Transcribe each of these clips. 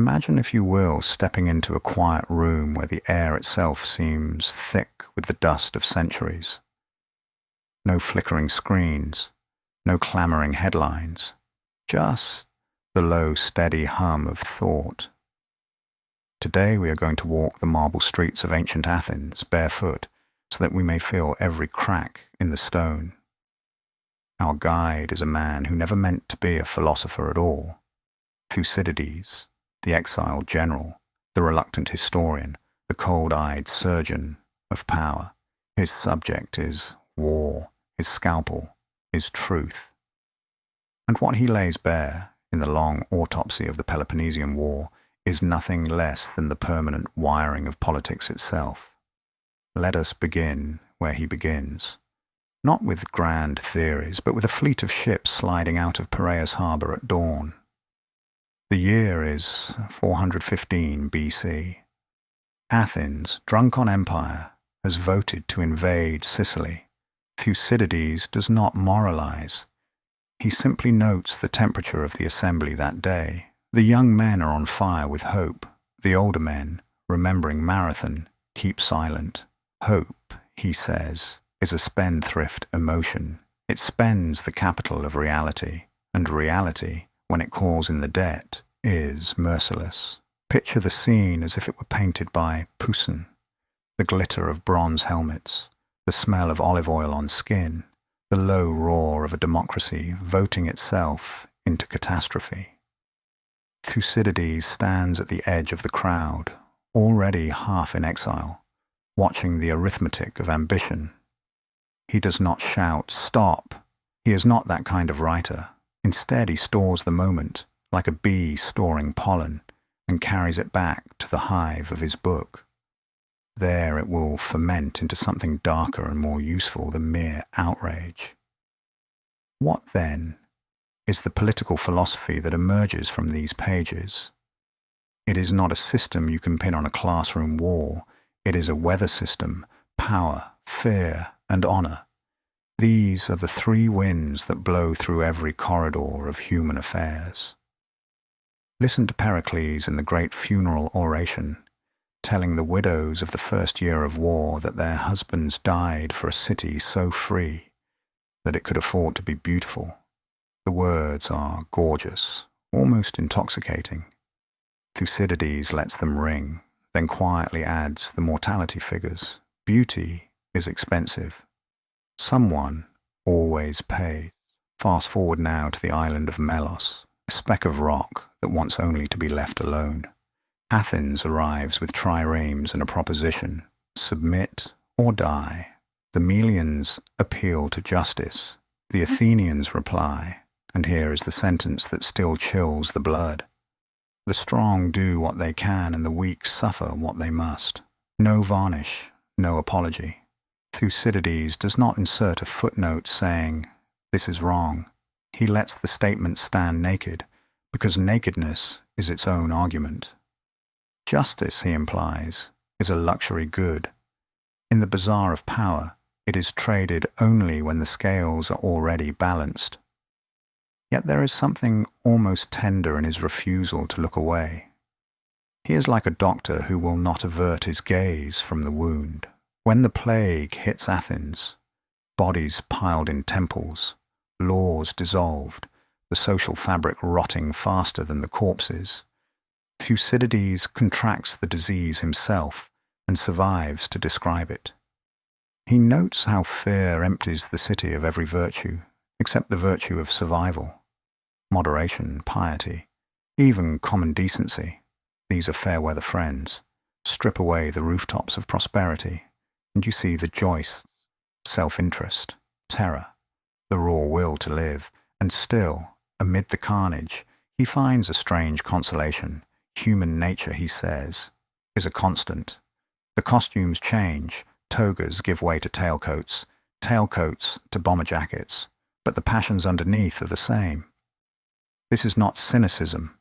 Imagine, if you will, stepping into a quiet room where the air itself seems thick with the dust of centuries. No flickering screens, no clamoring headlines, just the low, steady hum of thought. Today we are going to walk the marble streets of ancient Athens barefoot so that we may feel every crack in the stone. Our guide is a man who never meant to be a philosopher at all. Thucydides, the exiled general, the reluctant historian, the cold-eyed surgeon of power. His subject is war, his scalpel is truth. And what he lays bare in the long autopsy of the Peloponnesian War is nothing less than the permanent wiring of politics itself. Let us begin where he begins, not with grand theories, but with a fleet of ships sliding out of Piraeus harbour at dawn. The year is 415 BC. Athens, drunk on empire, has voted to invade Sicily. Thucydides does not moralize. He simply notes the temperature of the assembly that day. The young men are on fire with hope. The older men, remembering Marathon, keep silent. Hope, he says, is a spendthrift emotion. It spends the capital of reality, and reality, when it calls in the debt, is merciless. Picture the scene as if it were painted by Poussin. The glitter of bronze helmets, the smell of olive oil on skin, the low roar of a democracy voting itself into catastrophe. Thucydides stands at the edge of the crowd, already half in exile, watching the arithmetic of ambition. He does not shout, "Stop!" He is not that kind of writer. Instead, he stores the moment, like a bee storing pollen, and carries it back to the hive of his book. There it will ferment into something darker and more useful than mere outrage. What, then, is the political philosophy that emerges from these pages? It is not a system you can pin on a classroom wall. It is a weather system: power, fear, and honor. These are the three winds that blow through every corridor of human affairs. Listen to Pericles in the great funeral oration, telling the widows of the first year of war that their husbands died for a city so free that it could afford to be beautiful. The words are gorgeous, almost intoxicating. Thucydides lets them ring, then quietly adds the mortality figures. Beauty is expensive. Someone always pays. Fast forward now to the island of Melos, a speck of rock that wants only to be left alone. Athens arrives with triremes and a proposition: submit or die. The Melians appeal to justice. The Athenians reply, and here is the sentence that still chills the blood: the strong do what they can, and the weak suffer what they must. No varnish, no apology. Thucydides does not insert a footnote saying, "This is wrong." He lets the statement stand naked, because nakedness is its own argument. Justice, he implies, is a luxury good. In the bazaar of power, it is traded only when the scales are already balanced. Yet there is something almost tender in his refusal to look away. He is like a doctor who will not avert his gaze from the wound. When the plague hits Athens, bodies piled in temples, laws dissolved, the social fabric rotting faster than the corpses, Thucydides contracts the disease himself and survives to describe it. He notes how fear empties the city of every virtue, except the virtue of survival. Moderation, piety, even common decency. These are fair weather friends. Strip away the rooftops of prosperity, and you see the joists, self-interest, terror, the raw will to live, and still, amid the carnage, he finds a strange consolation. Human nature, he says, is a constant. The costumes change, togas give way to tailcoats to bomber jackets, but the passions underneath are the same. This is not cynicism.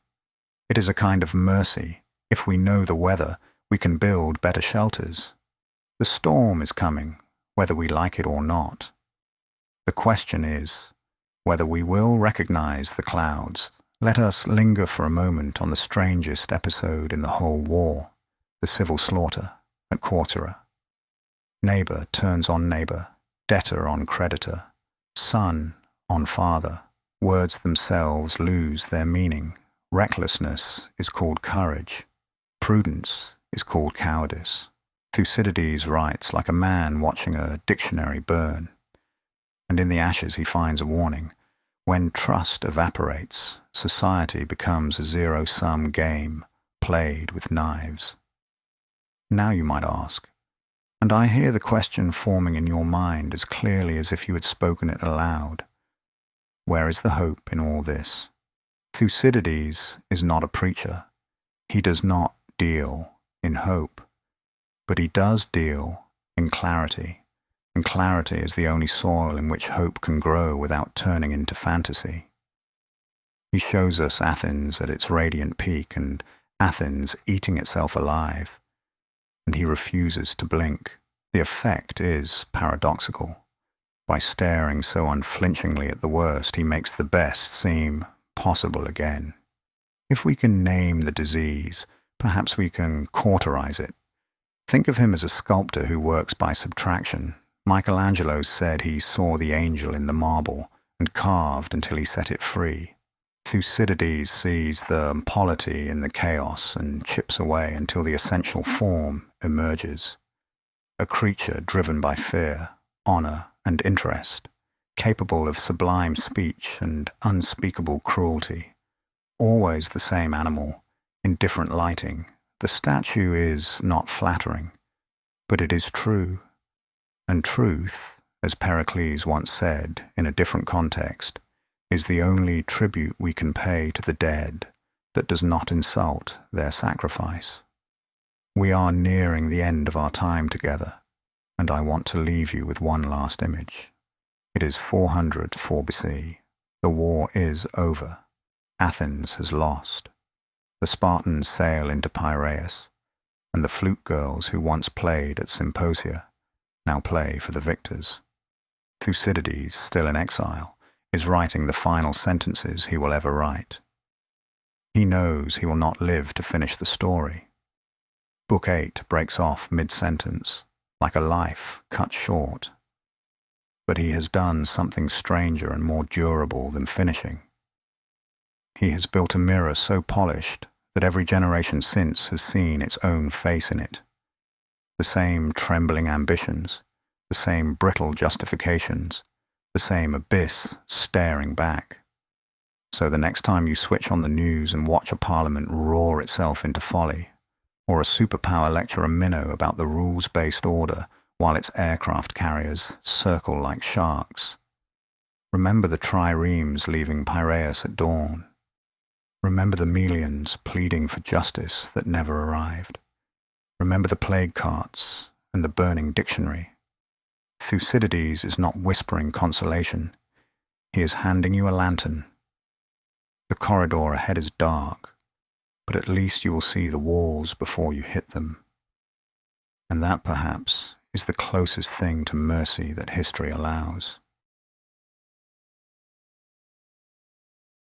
It is a kind of mercy. If we know the weather, we can build better shelters. The storm is coming, whether we like it or not. The question is whether we will recognize the clouds Let us linger for a moment on the strangest episode in the whole war, the civil slaughter at Cortera. Neighbour turns on neighbour, debtor on creditor, son on father. Words themselves lose their meaning. Recklessness is called courage. Prudence is called cowardice. Thucydides writes like a man watching a dictionary burn, and in the ashes he finds a warning. When trust evaporates, society becomes a zero-sum game played with knives. Now you might ask, and I hear the question forming in your mind as clearly as if you had spoken it aloud, where is the hope in all this? Thucydides is not a preacher. He does not deal in hope, but he does deal in clarity, and clarity is the only soil in which hope can grow without turning into fantasy. He shows us Athens at its radiant peak and Athens eating itself alive, and he refuses to blink. The effect is paradoxical. By staring so unflinchingly at the worst, he makes the best seem possible again. If we can name the disease, perhaps we can cauterize it. Think of him as a sculptor who works by subtraction. Michelangelo said he saw the angel in the marble and carved until he set it free. Thucydides sees the polity in the chaos and chips away until the essential form emerges. A creature driven by fear, honor, and interest, capable of sublime speech and unspeakable cruelty. Always the same animal, in different lighting. The statue is not flattering, but it is true. And truth, as Pericles once said in a different context, is the only tribute we can pay to the dead that does not insult their sacrifice. We are nearing the end of our time together, and I want to leave you with one last image. It is 404 BC. The war is over. Athens has lost. The Spartans sail into Piraeus, and the flute girls who once played at symposia now play for the victors. Thucydides, still in exile, is writing the final sentences he will ever write. He knows he will not live to finish the story. Book 8 breaks off mid-sentence, like a life cut short. But he has done something stranger and more durable than finishing. He has built a mirror so polished that every generation since has seen its own face in it. The same trembling ambitions, the same brittle justifications, the same abyss staring back. So the next time you switch on the news and watch a parliament roar itself into folly, or a superpower lecture a minnow about the rules-based order while its aircraft carriers circle like sharks, remember the triremes leaving Piraeus at dawn. Remember the Melians pleading for justice that never arrived. Remember the plague carts and the burning dictionary. Thucydides is not whispering consolation. He is handing you a lantern. The corridor ahead is dark, but at least you will see the walls before you hit them. And that, perhaps, is the closest thing to mercy that history allows.